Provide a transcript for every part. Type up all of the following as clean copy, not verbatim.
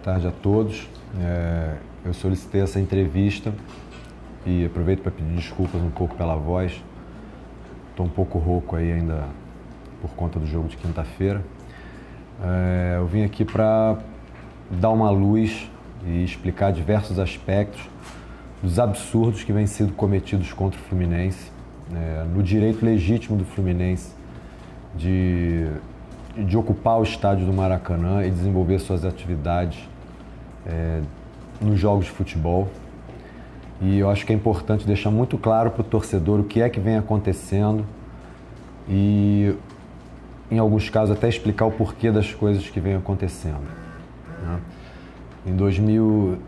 tarde a todos. Eu solicitei essa entrevista e aproveito para pedir desculpas um pouco pela voz. Estou um pouco rouco aí ainda por conta do jogo de quinta-feira. Eu vim aqui para dar uma luz e explicar diversos aspectos dos absurdos que vêm sendo cometidos contra o Fluminense, no direito legítimo do Fluminense de ocupar o estádio do Maracanã e desenvolver suas atividades nos jogos de futebol. E eu acho que é importante deixar muito claro para o torcedor o que é que vem acontecendo e, em alguns casos, até explicar o porquê das coisas que vem acontecendo, né? Em 2000,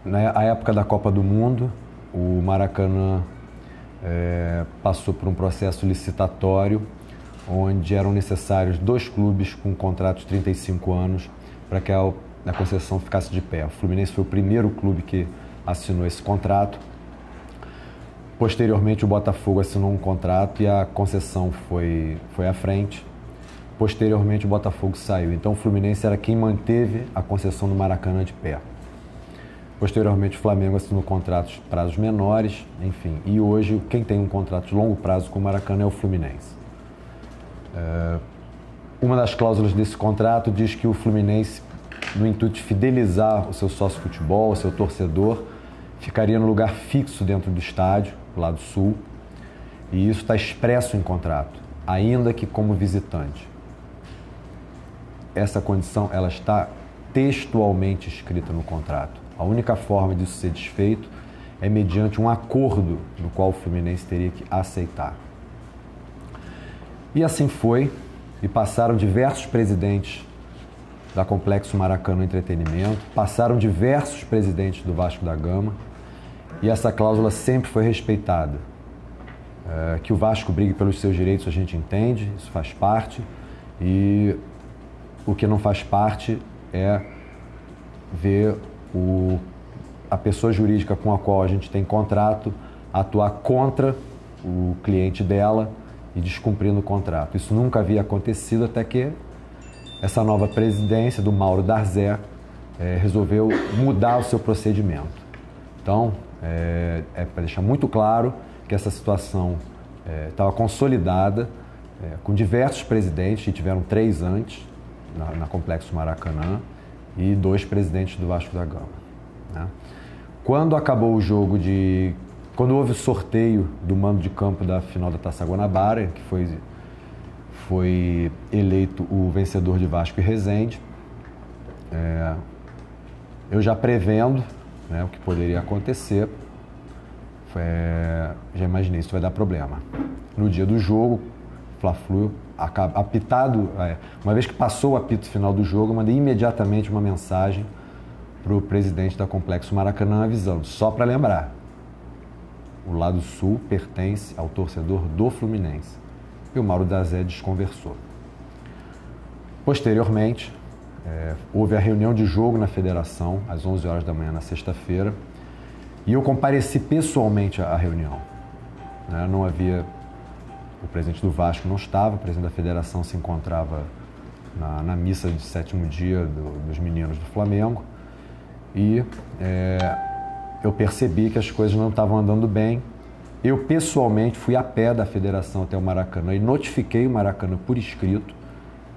na época da Copa do Mundo, o Maracanã passou por um processo licitatório onde eram necessários 2 clubes com contratos de 35 anos para que a concessão ficasse de pé. O Fluminense foi o primeiro clube que assinou esse contrato. Posteriormente, o Botafogo assinou um contrato e a concessão foi à frente. Posteriormente, o Botafogo saiu. Então, o Fluminense era quem manteve a concessão do Maracanã de pé. Posteriormente, o Flamengo assinou contratos de prazos menores, enfim. E hoje, quem tem um contrato de longo prazo com o Maracanã é o Fluminense. Uma das cláusulas desse contrato diz que o Fluminense, no intuito de fidelizar o seu sócio futebol, o seu torcedor, ficaria no lugar fixo dentro do estádio, do lado sul, e isso está expresso em contrato, ainda que como visitante. Essa condição ela está textualmente escrita no contrato. A única forma disso ser desfeito é mediante um acordo do qual o Fluminense teria que aceitar. E assim foi, e passaram diversos presidentes da Complexo Maracanã Entretenimento, passaram diversos presidentes do Vasco da Gama, e essa cláusula sempre foi respeitada. Que o Vasco brigue pelos seus direitos, a gente entende, isso faz parte, e o que não faz parte é ver a pessoa jurídica com a qual a gente tem contrato atuar contra o cliente dela e descumprindo o contrato. Isso nunca havia acontecido até que essa nova presidência do Mauro Darzé resolveu mudar o seu procedimento. Então, para deixar muito claro que essa situação estava consolidada com diversos presidentes, e tiveram 3 antes, na Complexo Maracanã, e 2 presidentes do Vasco da Gama, né? Quando acabou o jogo quando houve o sorteio do mando de campo da final da Taça Guanabara, que foi eleito o vencedor de Vasco e Resende, eu já prevendo, né, o que poderia acontecer, já imaginei, isso vai dar problema. No dia do jogo, Fla-Flu, apitado, uma vez que passou o apito final do jogo, eu mandei imediatamente uma mensagem para o presidente da Complexo Maracanã avisando, só para lembrar, o lado sul pertence ao torcedor do Fluminense. E o Mauro Darzé desconversou. Posteriormente, houve a reunião de jogo na federação, às 11 horas da manhã na sexta-feira, e eu compareci pessoalmente à reunião, né? Não havia... O presidente do Vasco não estava, o presidente da federação se encontrava na missa de 7º dia dos meninos do Flamengo, e eu percebi que as coisas não estavam andando bem. Eu pessoalmente fui a pé da federação até o Maracanã e notifiquei o Maracanã por escrito,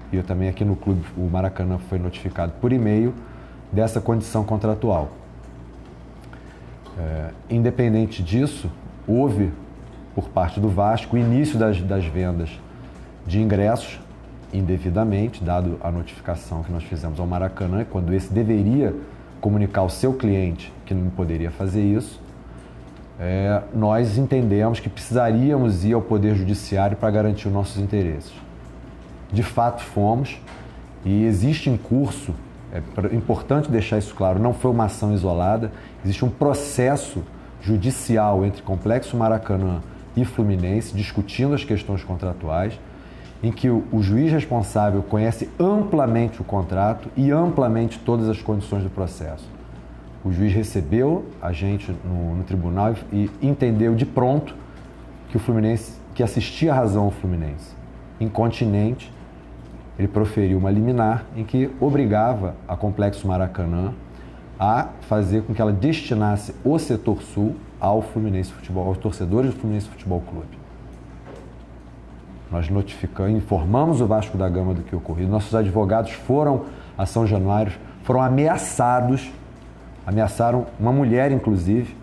e eu também aqui no clube, o Maracanã foi notificado por e-mail dessa condição contratual. Independente disso, houve, por parte do Vasco, o início das vendas de ingressos indevidamente, dado a notificação que nós fizemos ao Maracanã, quando esse deveria comunicar ao seu cliente que não poderia fazer isso. Nós entendemos que precisaríamos ir ao Poder Judiciário para garantir os nossos interesses. De fato, fomos, e existe em curso, é importante deixar isso claro, não foi uma ação isolada, existe um processo judicial entre Complexo Maracanã e Fluminense, discutindo as questões contratuais, em que o juiz responsável conhece amplamente o contrato e amplamente todas as condições do processo. O juiz recebeu a gente no tribunal e entendeu de pronto que o Fluminense, que assistia a razão ao Fluminense, incontinente, ele proferiu uma liminar em que obrigava a Complexo Maracanã a fazer com que ela destinasse o setor sul ao Fluminense Futebol, aos torcedores do Fluminense Futebol Clube. Nós informamos o Vasco da Gama do que ocorreu. Nossos advogados foram a São Januário, foram ameaçaram uma mulher, inclusive,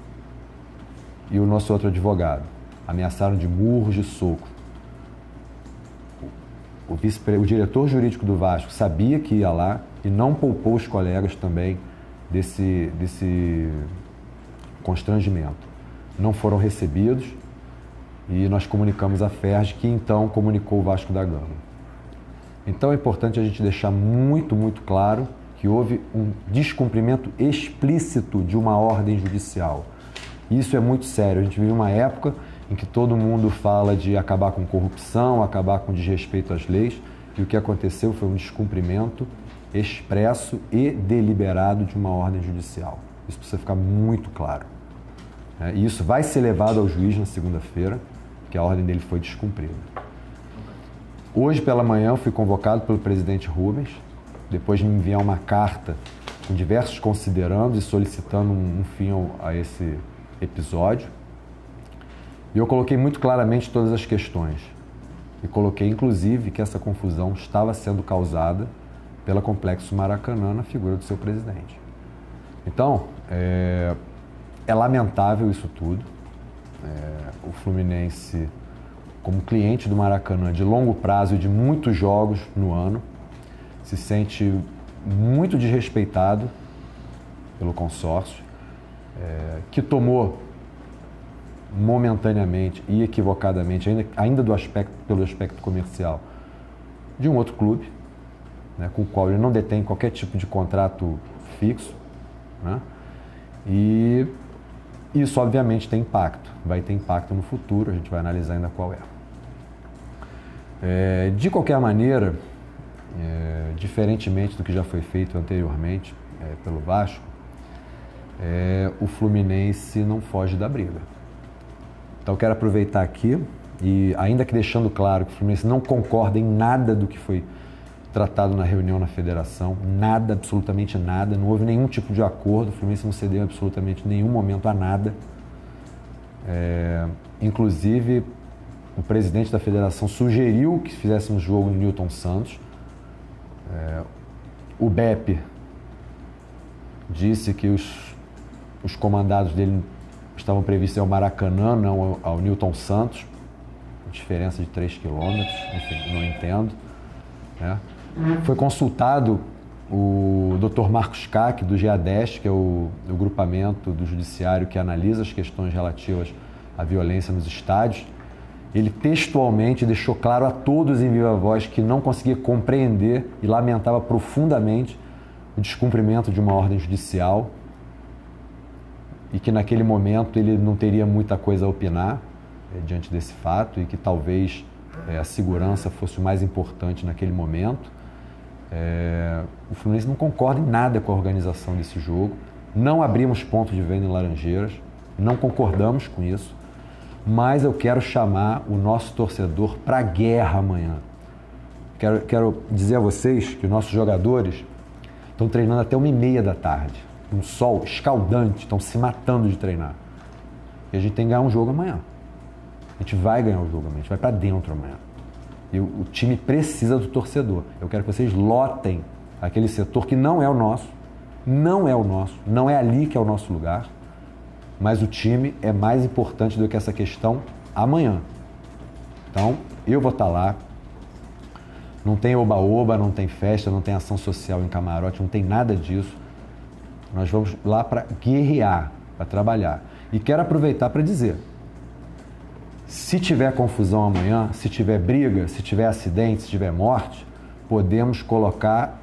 e o nosso outro advogado. Ameaçaram de murros, de soco. O diretor jurídico do Vasco sabia que ia lá e não poupou os colegas também desse constrangimento. Não foram recebidos e nós comunicamos a FERJ, que então comunicou o Vasco da Gama. Então é importante a gente deixar muito, muito claro que houve um descumprimento explícito de uma ordem judicial. Isso é muito sério. A gente vive uma época em que todo mundo fala de acabar com corrupção, acabar com desrespeito às leis, e o que aconteceu foi um descumprimento expresso e deliberado de uma ordem judicial. Isso precisa ficar muito claro. E isso vai ser levado ao juiz na segunda-feira, que a ordem dele foi descumprida. Hoje pela manhã eu fui convocado pelo presidente Rubens, depois de me enviar uma carta com diversos considerandos e solicitando um fim a esse episódio. E eu coloquei muito claramente todas as questões. E coloquei, inclusive, que essa confusão estava sendo causada pela Complexo Maracanã na figura do seu presidente. Então, é lamentável isso tudo. O Fluminense, como cliente do Maracanã de longo prazo e de muitos jogos no ano, se sente muito desrespeitado pelo consórcio, que tomou momentaneamente e equivocadamente, ainda pelo aspecto comercial, de um outro clube, né, com o qual ele não detém qualquer tipo de contrato fixo, né? E isso obviamente tem impacto, vai ter impacto no futuro, a gente vai analisar ainda qual é. De qualquer maneira, diferentemente do que já foi feito anteriormente pelo Vasco, o Fluminense não foge da briga. Então eu quero aproveitar aqui e, ainda que deixando claro que o Fluminense não concorda em nada do que foi tratado na reunião na federação, nada, absolutamente nada, não houve nenhum tipo de acordo, o Fluminense não cedeu absolutamente nenhum momento a nada. Inclusive, o presidente da federação sugeriu que fizéssemos jogo no Newton Santos. O BEP disse que os comandados dele estavam previstos ao Maracanã, não ao Newton Santos, diferença de 3 quilômetros, enfim, não entendo. Foi consultado o Dr. Marcos Cac, do GADEST, que é o grupamento do judiciário que analisa as questões relativas à violência nos estádios. Ele textualmente deixou claro a todos em viva voz que não conseguia compreender e lamentava profundamente o descumprimento de uma ordem judicial e que naquele momento ele não teria muita coisa a opinar diante desse fato e que talvez a segurança fosse o mais importante naquele momento. O Fluminense não concorda em nada com a organização desse jogo, não abrimos ponto de venda em Laranjeiras, não concordamos com isso, mas eu quero chamar o nosso torcedor para a guerra amanhã. Quero dizer a vocês que os nossos jogadores estão treinando até 1h30 da tarde, um sol escaldante, estão se matando de treinar. E a gente tem que ganhar um jogo amanhã. A gente vai ganhar o jogo amanhã, a gente vai para dentro amanhã. E o time precisa do torcedor. Eu quero que vocês lotem aquele setor que não é o nosso, não é ali que é o nosso lugar, mas o time é mais importante do que essa questão amanhã. Então, eu vou estar lá. Não tem oba-oba, não tem festa, não tem ação social em camarote, não tem nada disso. Nós vamos lá para guerrear, para trabalhar. E quero aproveitar para dizer, se tiver confusão amanhã, se tiver briga, se tiver acidente, se tiver morte, podemos colocar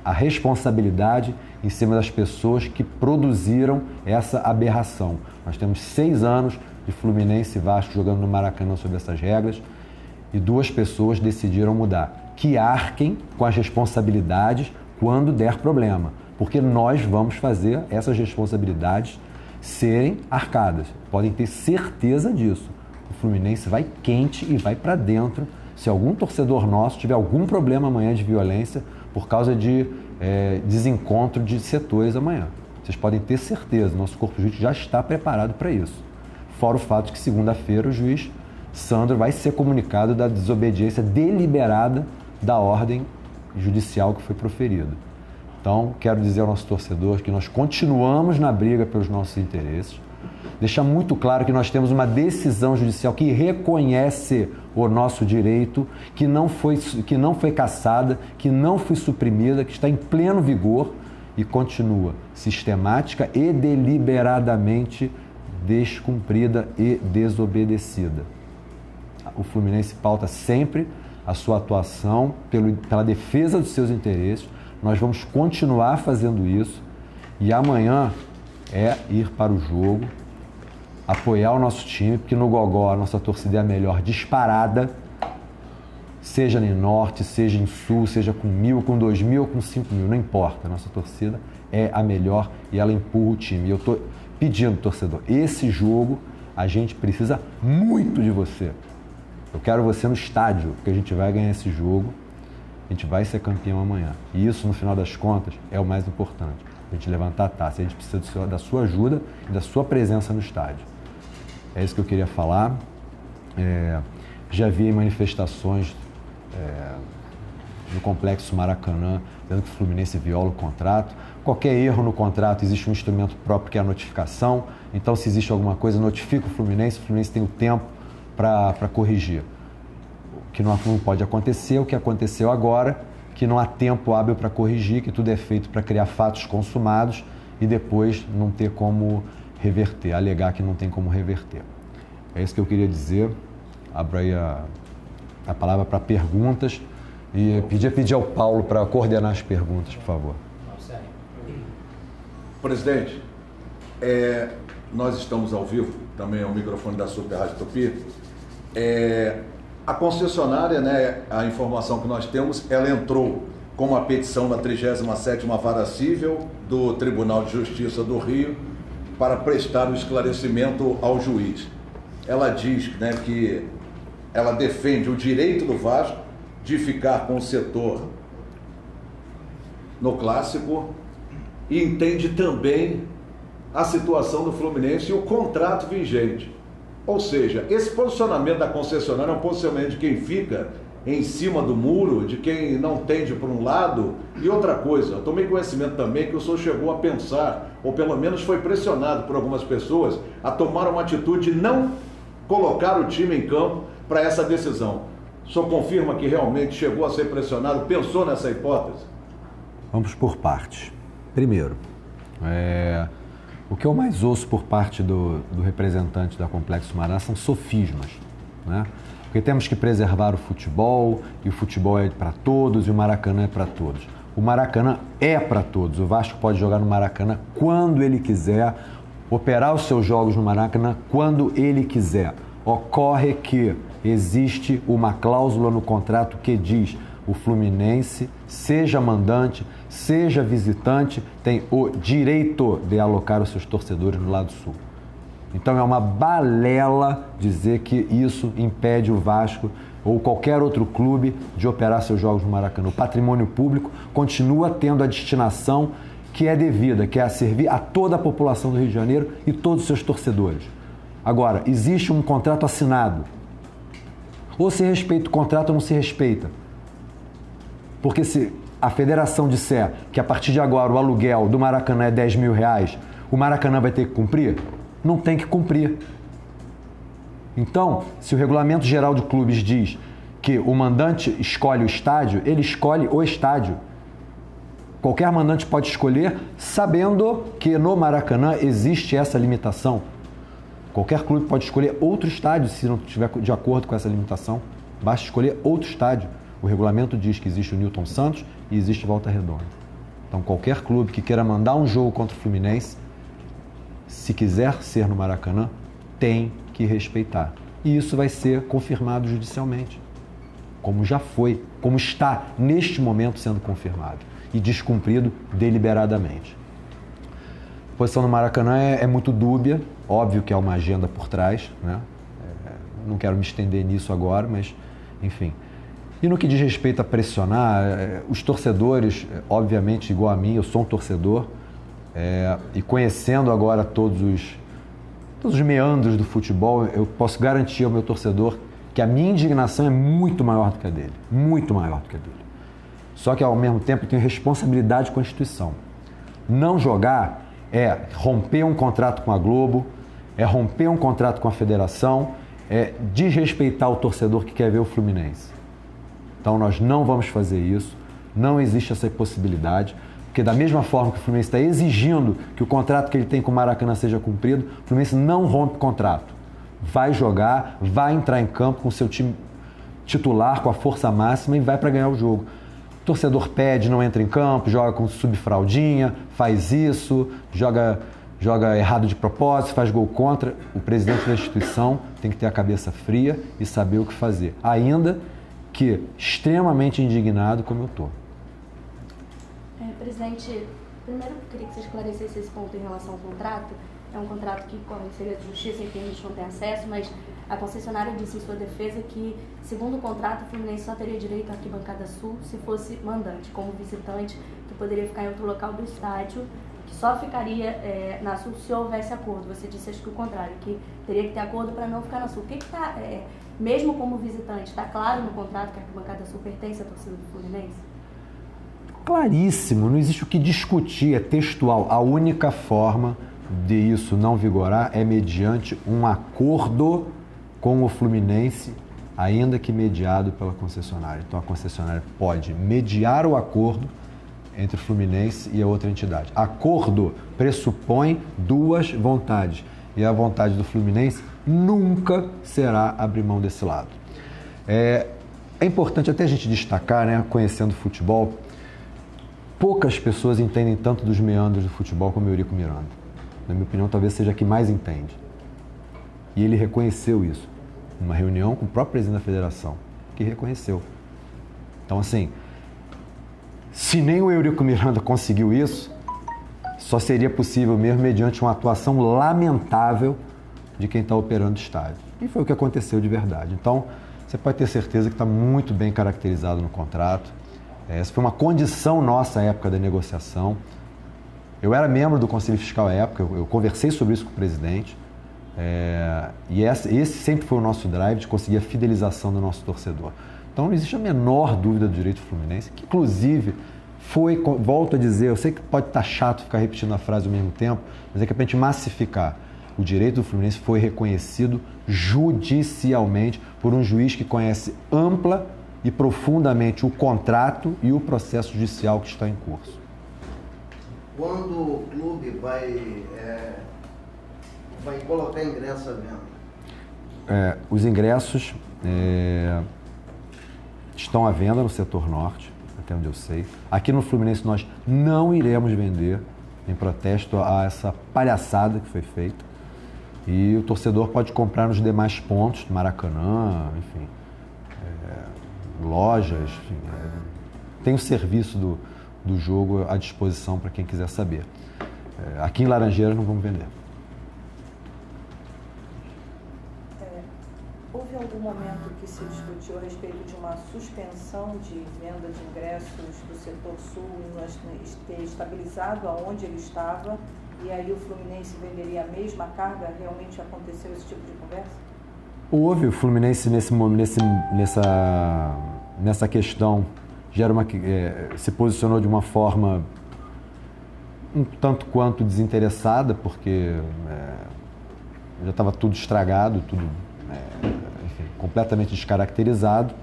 a responsabilidade em cima das pessoas que produziram essa aberração. Nós temos 6 anos de Fluminense e Vasco jogando no Maracanã sob essas regras e 2 pessoas decidiram mudar. Que arquem com as responsabilidades quando der problema, porque nós vamos fazer essas responsabilidades serem arcadas. Podem ter certeza disso. O Fluminense vai quente e vai para dentro se algum torcedor nosso tiver algum problema amanhã de violência por causa de desencontro de setores amanhã. Vocês podem ter certeza, nosso corpo jurídico já está preparado para isso. Fora o fato que segunda-feira o juiz Sandro vai ser comunicado da desobediência deliberada da ordem judicial que foi proferida. Então, quero dizer ao nosso torcedor que nós continuamos na briga pelos nossos interesses. Deixar muito claro que nós temos uma decisão judicial que reconhece o nosso direito, que não foi cassada, que não foi suprimida, que está em pleno vigor e continua sistemática e deliberadamente descumprida e desobedecida. O Fluminense pauta sempre a sua atuação pela defesa dos seus interesses. Nós vamos continuar fazendo isso e amanhã é ir para o jogo, apoiar o nosso time, porque no Gogó a nossa torcida é a melhor disparada, seja em Norte, seja em Sul, seja com 1.000, com 2.000 ou com 5.000, não importa. A nossa torcida é a melhor e ela empurra o time. E eu estou pedindo, torcedor, esse jogo a gente precisa muito de você. Eu quero você no estádio, porque a gente vai ganhar esse jogo, a gente vai ser campeão amanhã. E isso, no final das contas, é o mais importante. A gente levantar a taça. A gente precisa da sua ajuda e da sua presença no estádio. É isso que eu queria falar. Já vi manifestações no Complexo Maracanã, dizendo que o Fluminense viola o contrato. Qualquer erro no contrato, existe um instrumento próprio que é a notificação. Então, se existe alguma coisa, notifica o Fluminense tem o tempo para corrigir. O que não pode acontecer, o que aconteceu agora, que não há tempo hábil para corrigir, que tudo é feito para criar fatos consumados e depois não ter como reverter, alegar que não tem como reverter. É isso que eu queria dizer. Abro aí a palavra para perguntas e pedir ao Paulo para coordenar as perguntas, por favor. Presidente, nós estamos ao vivo, também é o microfone da Super Rádio Tupi. A concessionária, né, a informação que nós temos, ela entrou com uma petição na 37ª Vara Cível do Tribunal de Justiça do Rio para prestar o esclarecimento ao juiz. Ela diz, né, que ela defende o direito do Vasco de ficar com o setor no Clássico e entende também a situação do Fluminense e o contrato vigente. Ou seja, esse posicionamento da concessionária é um posicionamento de quem fica em cima do muro, de quem não tende por um lado. E outra coisa, eu tomei conhecimento também que o senhor chegou a pensar, ou pelo menos foi pressionado por algumas pessoas, a tomar uma atitude de não colocar o time em campo para essa decisão. O senhor confirma que realmente chegou a ser pressionado, pensou nessa hipótese? Vamos por partes. Primeiro, o que eu mais ouço por parte do representante da Complexo Maracanã são sofismas, né? Porque temos que preservar o futebol, e o futebol é para todos, e o Maracanã é para todos. O Maracanã é para todos. O Vasco pode jogar no Maracanã quando ele quiser, operar os seus jogos no Maracanã quando ele quiser. Ocorre que existe uma cláusula no contrato que diz: o Fluminense, seja mandante, seja visitante, tem o direito de alocar os seus torcedores no lado sul. Então é uma balela dizer que isso impede o Vasco ou qualquer outro clube de operar seus jogos no Maracanã. O patrimônio público continua tendo a destinação que é devida, que é a servir a toda a população do Rio de Janeiro e todos os seus torcedores. Agora, existe um contrato assinado. Ou se respeita o contrato ou não se respeita. Porque se a federação disser que a partir de agora o aluguel do Maracanã é R$10.000, o Maracanã vai ter que cumprir? Não tem que cumprir. Então, se o Regulamento Geral de Clubes diz que o mandante escolhe o estádio, ele escolhe o estádio. Qualquer mandante pode escolher, sabendo que no Maracanã existe essa limitação. Qualquer clube pode escolher outro estádio se não estiver de acordo com essa limitação. Basta escolher outro estádio. O regulamento diz que existe o Newton Santos e existe Volta Redonda. Então, qualquer clube que queira mandar um jogo contra o Fluminense, se quiser ser no Maracanã, tem que respeitar. E isso vai ser confirmado judicialmente, como já foi, como está neste momento sendo confirmado e descumprido deliberadamente. A posição do Maracanã é muito dúbia, óbvio que há uma agenda por trás, né? Não quero me estender nisso agora, mas, enfim, E no que diz respeito a pressionar, os torcedores, obviamente, igual a mim, eu sou um torcedor, e conhecendo agora todos os meandros do futebol, eu posso garantir ao meu torcedor que a minha indignação é muito maior do que a dele, muito maior do que a dele. Só que, ao mesmo tempo, eu tenho responsabilidade com a instituição. Não jogar é romper um contrato com a Globo, é romper um contrato com a federação, é desrespeitar o torcedor que quer ver o Fluminense. Então, nós não vamos fazer isso, não existe essa possibilidade, porque da mesma forma que o Fluminense está exigindo que o contrato que ele tem com o Maracanã seja cumprido, o Fluminense não rompe o contrato. Vai jogar, vai entrar em campo com o seu time titular, com a força máxima e vai para ganhar o jogo. O torcedor pede, não entra em campo, joga com subfraldinha, faz isso, joga errado de propósito, faz gol contra. O presidente da instituição tem que ter a cabeça fria e saber o que fazer. Ainda que extremamente indignado como eu estou. Presidente, primeiro eu queria que você esclarecesse esse ponto em relação ao contrato. É um contrato que corre em segredo de justiça, enfim, a gente não tem acesso, mas a concessionária disse em sua defesa que, segundo o contrato, o Fluminense só teria direito à arquibancada sul se fosse mandante, como visitante, que poderia ficar em outro local do estádio, que só ficaria na sul se houvesse acordo. Você disse, acho que o contrário, que teria que ter acordo para não ficar na sul. O que está, mesmo como visitante, está claro no contrato que a arquibancada sul pertence à torcida do Fluminense? Claríssimo, não existe o que discutir, é textual. A única forma de isso não vigorar é mediante um acordo com o Fluminense, ainda que mediado pela concessionária. Então a concessionária pode mediar o acordo entre o Fluminense e a outra entidade. Acordo pressupõe duas vontades, e a vontade do Fluminense nunca será abrir mão desse lado. É importante até a gente destacar, né, conhecendo o futebol, poucas pessoas entendem tanto dos meandros do futebol como o Eurico Miranda. Na minha opinião, talvez seja a que mais entende. E ele reconheceu isso, numa reunião com o próprio presidente da federação, que reconheceu. Então, assim, se nem o Eurico Miranda conseguiu isso, só seria possível mesmo mediante uma atuação lamentável de quem está operando o estádio. E foi o que aconteceu de verdade. Então, você pode ter certeza que está muito bem caracterizado no contrato. Essa foi uma condição nossa à época da negociação. Eu era membro do Conselho Fiscal à época, eu conversei sobre isso com o presidente, e esse sempre foi o nosso drive de conseguir a fidelização do nosso torcedor. Então não existe a menor dúvida do direito fluminense, que inclusive foi, volto a dizer, eu sei que pode estar chato ficar repetindo a frase ao mesmo tempo, mas é que é para a gente massificar. O direito do Fluminense foi reconhecido judicialmente por um juiz que conhece ampla e profundamente o contrato e o processo judicial que está em curso. Quando o clube vai colocar ingresso à venda? Os ingressos estão à venda no setor norte, até onde eu sei. Aqui no Fluminense nós não iremos vender em protesto a essa palhaçada que foi feita. E o torcedor pode comprar nos demais pontos, Maracanã, enfim, lojas, enfim, tem o serviço do jogo à disposição para quem quiser saber. Aqui em Laranjeiras não vamos vender. Houve algum momento que se discutiu a respeito de uma suspensão de venda de ingressos do setor sul e ter estabilizado aonde ele estava e aí o Fluminense venderia a mesma carga? Realmente aconteceu esse tipo de conversa? Houve. O Fluminense nessa questão se posicionou de uma forma um tanto quanto desinteressada, porque já estava tudo estragado, tudo enfim, completamente descaracterizado.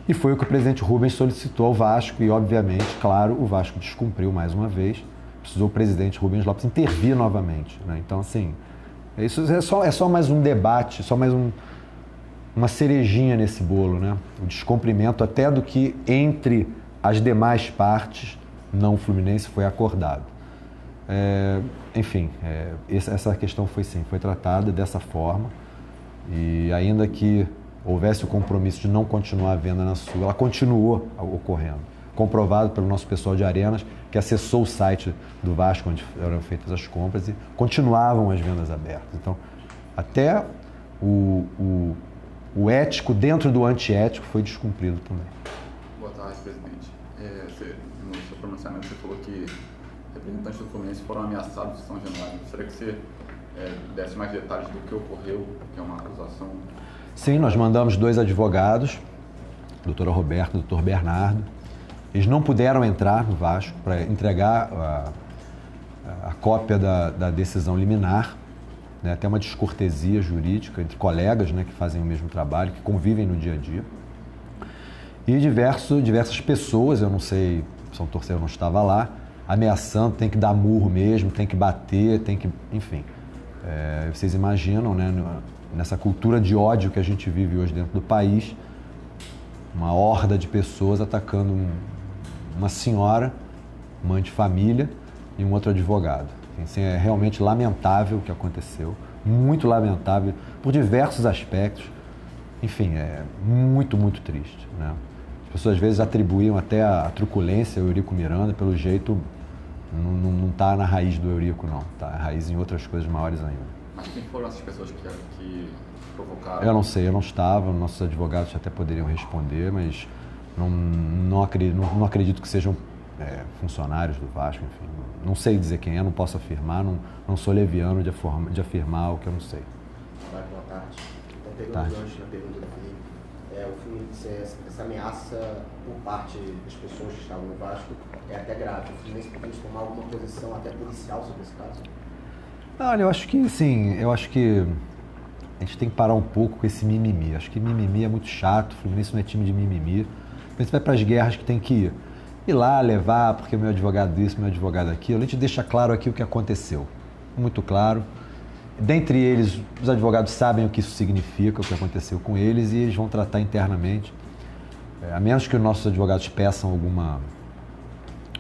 E foi o que o presidente Rubens solicitou ao Vasco e, obviamente, claro, o Vasco descumpriu mais uma vez. Precisou o presidente Rubens Lopes intervir novamente, né? Então, assim, isso é só mais um debate, só mais uma cerejinha nesse bolo, né? O descumprimento até do que entre as demais partes não Fluminense foi acordado. Enfim, essa questão foi tratada dessa forma e ainda que houvesse o compromisso de não continuar a venda na Sul, ela continuou ocorrendo. Comprovado pelo nosso pessoal de Arenas, que acessou o site do Vasco, onde eram feitas as compras, e continuavam as vendas abertas. Então, até o o ético dentro do antiético foi descumprido também. Boa tarde, presidente. No seu pronunciamento você falou que representantes do Fluminense foram ameaçados de São Januário. Gostaria que você desse mais detalhes do que ocorreu, que é uma acusação. Sim, nós mandamos 2 advogados, a doutora Roberta e o doutor Bernardo. Eles não puderam entrar no Vasco para entregar a cópia da decisão liminar, né? Até uma descortesia jurídica entre colegas, né, que fazem o mesmo trabalho, que convivem no dia a dia. E diversas pessoas, eu não sei, São Torcedor não estava lá, ameaçando, tem que dar murro mesmo, tem que bater, tem que... Enfim, vocês imaginam, né, nessa cultura de ódio que a gente vive hoje dentro do país, uma horda de pessoas atacando uma senhora, mãe de família e um outro advogado. Assim, é realmente lamentável o que aconteceu, muito lamentável por diversos aspectos. Enfim, é muito, muito triste, né? As pessoas às vezes atribuíam até a truculência ao Eurico Miranda, pelo jeito não está na raiz do Eurico, não. Está na raiz em outras coisas maiores ainda. Mas quem foram essas pessoas que provocaram? Eu não sei, eu não estava, nossos advogados até poderiam responder, mas não acredito que sejam funcionários do Vasco, enfim. Não sei dizer quem é, não posso afirmar, não sou leviano de afirmar o que eu não sei. Boa tarde. Então, pegando o gancho na pergunta do Felipe, o Fluminense, essa ameaça por parte das pessoas que estavam no Vasco é até grave. O Fluminense pode tomar alguma posição até policial sobre esse caso? Olha, eu acho que a gente tem que parar um pouco com esse mimimi. Acho que mimimi é muito chato, o Fluminense não é time de mimimi. A gente vai para as guerras que tem que ir lá, levar, porque meu advogado isso, meu advogado aquilo. A gente deixa claro aqui o que aconteceu, muito claro. Dentre eles, os advogados sabem o que isso significa, o que aconteceu com eles, e eles vão tratar internamente. A menos que os nossos advogados peçam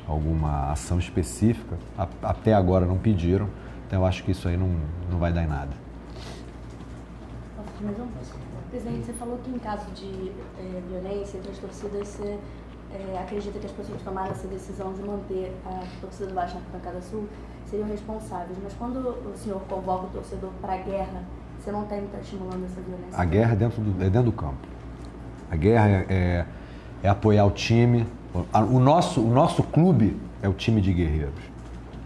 alguma ação específica, até agora não pediram, então eu acho que isso aí não vai dar em nada. Presidente, você falou que em caso de violência entre as torcidas, você acredita que as pessoas que tomaram essa decisão de manter a torcida do Vasco na Arquibancada Sul seriam responsáveis. Mas quando o senhor convoca o torcedor para a guerra, você não tem que estar estimulando essa violência? A guerra é dentro do campo. A guerra é apoiar o time. O nosso clube é o time de guerreiros.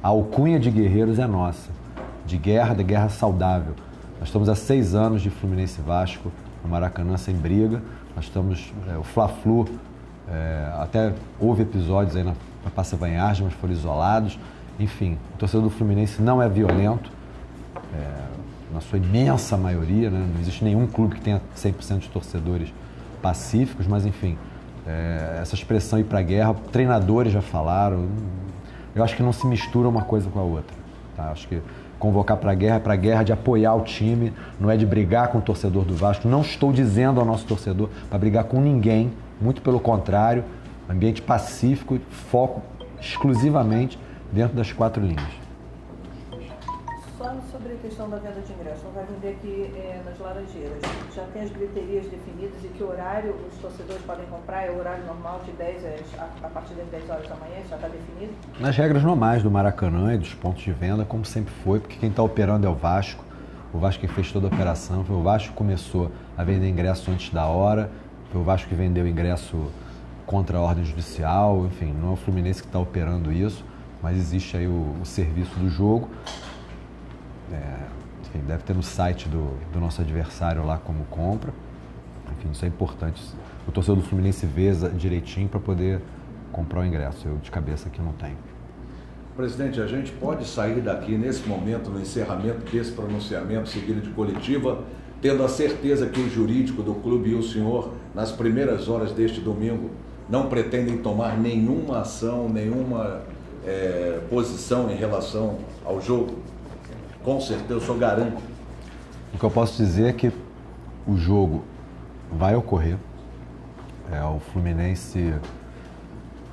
A alcunha de guerreiros é nossa. De guerra saudável. Nós estamos há 6 anos de Fluminense e Vasco, no Maracanã sem briga. Nós estamos, o Fla-Flu, até houve episódios aí na Praça Vanharge, mas foram isolados. Enfim, o torcedor do Fluminense não é violento, na sua imensa maioria, né? Não existe nenhum clube que tenha 100% de torcedores pacíficos, mas enfim, essa expressão ir para a guerra, treinadores já falaram, eu acho que não se mistura uma coisa com a outra, tá? Acho que convocar para a guerra é para a guerra de apoiar o time, não é de brigar com o torcedor do Vasco. Não estou dizendo ao nosso torcedor para brigar com ninguém, muito pelo contrário, ambiente pacífico, foco exclusivamente dentro das 4 linhas. Só sobre a questão da venda de ingressos, não vai vender aqui nas Laranjeiras. Já tem as bilheterias definidas e que horário os torcedores podem comprar? É o horário normal de a partir das 10 horas da manhã? Isso já está definido? Nas regras normais do Maracanã e dos pontos de venda, como sempre foi, porque quem está operando é o Vasco. O Vasco que fez toda a operação, foi o Vasco que começou a vender ingresso antes da hora, foi o Vasco que vendeu ingresso contra a ordem judicial, enfim, não é o Fluminense que está operando isso, mas existe aí o serviço do jogo. Enfim, deve ter no site do nosso adversário lá como compra. Enfim, isso é importante. O torcedor do Fluminense vê direitinho para poder comprar o ingresso. Eu de cabeça aqui não tenho. Presidente, a gente pode sair daqui nesse momento, no encerramento desse pronunciamento seguido de coletiva, tendo a certeza que o jurídico do clube e o senhor, nas primeiras horas deste domingo, não pretendem tomar nenhuma ação, nenhuma posição em relação ao jogo? Com certeza, eu só garanto. O que eu posso dizer é que o jogo vai ocorrer. O Fluminense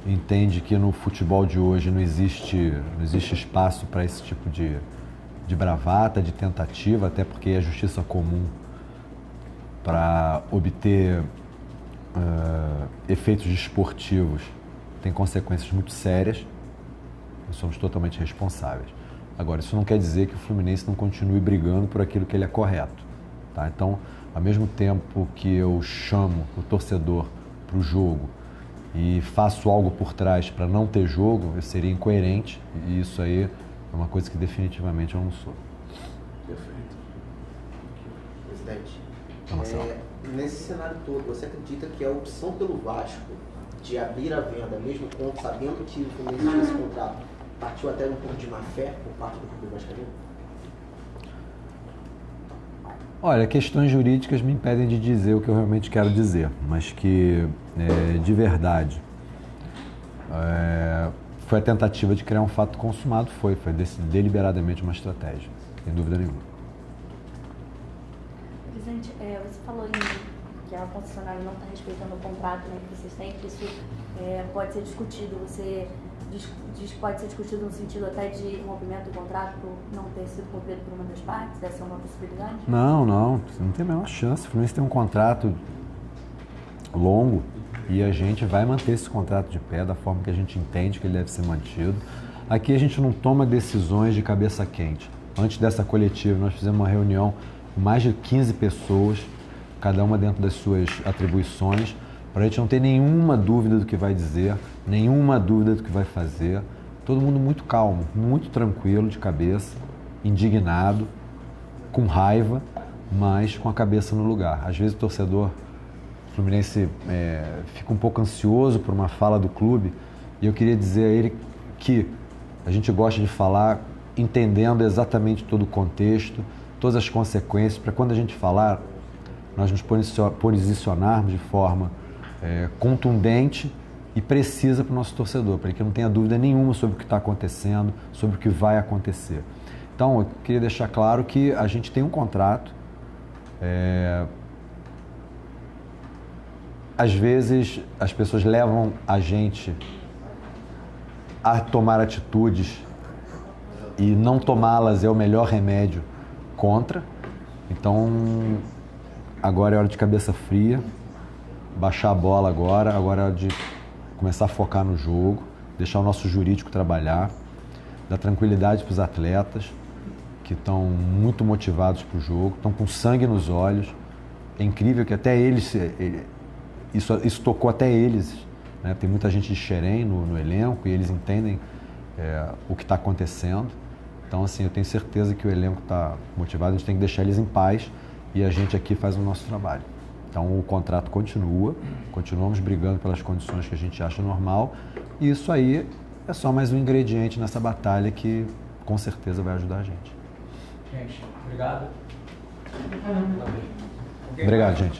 entende que no futebol de hoje não existe espaço para esse tipo de bravata, de tentativa, até porque a justiça comum para obter efeitos desportivos tem consequências muito sérias e somos totalmente responsáveis. Agora, isso não quer dizer que o Fluminense não continue brigando por aquilo que ele é correto, tá? Então, ao mesmo tempo que eu chamo o torcedor para o jogo e faço algo por trás para não ter jogo, eu seria incoerente, e isso aí é uma coisa que definitivamente eu não sou. Perfeito. Presidente, nesse cenário todo, você acredita que a opção pelo Vasco de abrir a venda, mesmo sabendo que o Fluminense tinha esse contrato, partiu até um pouco de má fé por parte do clube vascaíno? Olha, questões jurídicas me impedem de dizer o que eu realmente quero dizer, mas que, de verdade, foi a tentativa de criar um fato consumado, foi deliberadamente uma estratégia, sem dúvida nenhuma. Presidente, você falou que a concessionária não está respeitando o contrato, né, que vocês têm, que isso pode ser discutido. Você diz que pode ser discutido no sentido até de rompimento do contrato por não ter sido cumprido por uma das partes? Essa é uma possibilidade? Não tem a menor chance. O Fluminense tem um contrato longo e a gente vai manter esse contrato de pé da forma que a gente entende que ele deve ser mantido. Aqui a gente não toma decisões de cabeça quente. Antes dessa coletiva, nós fizemos uma reunião com mais de 15 pessoas, cada uma dentro das suas atribuições, para a gente não ter nenhuma dúvida do que vai dizer, nenhuma dúvida do que vai fazer. Todo mundo muito calmo, muito tranquilo de cabeça, indignado, com raiva, mas com a cabeça no lugar. Às vezes o torcedor fluminense fica um pouco ansioso por uma fala do clube, e eu queria dizer a ele que a gente gosta de falar entendendo exatamente todo o contexto, todas as consequências, para quando a gente falar, nós nos posicionarmos de forma contundente e precisa para o nosso torcedor, para que não tenha dúvida nenhuma sobre o que está acontecendo, sobre o que vai acontecer. Então, eu queria deixar claro que a gente tem um contrato. Às vezes, as pessoas levam a gente a tomar atitudes e não tomá-las é o melhor remédio contra. Então, agora é hora de cabeça fria, baixar a bola agora é hora de começar a focar no jogo, deixar o nosso jurídico trabalhar, dar tranquilidade para os atletas que estão muito motivados para o jogo, estão com sangue nos olhos. É incrível que até eles, isso tocou até eles, né? Tem muita gente de Xerém no elenco e eles entendem o que está acontecendo. Então, assim, eu tenho certeza que o elenco está motivado, a gente tem que deixar eles em paz e a gente aqui faz o nosso trabalho. Então, o contrato continua, continuamos brigando pelas condições que a gente acha normal, e isso aí é só mais um ingrediente nessa batalha que com certeza vai ajudar a gente. Gente, obrigado. Obrigado, gente.